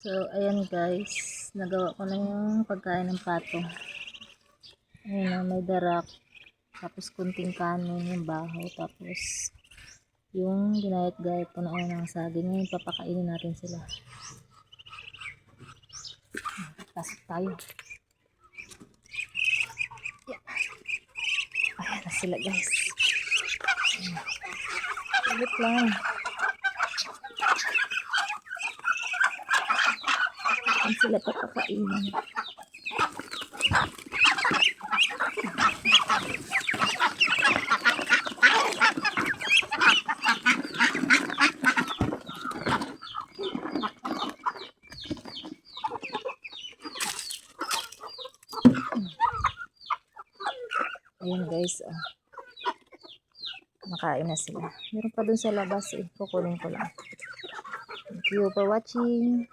So, ayan guys, nagawa ko na yung pagkain ng pato. Ayan na, may darak, tapos kunting kanin, yung bahaw, tapos yung ginayat-gayat ko na ng saging. Ngayon, papakainin natin sila. Pasok tayo. Yeah. Ayan na sila guys. Ulit lang. Ayan sila papakainin. Ayan guys, makain na sila. Meron pa dun sa labas, kukunin ko lang. Thank you for watching.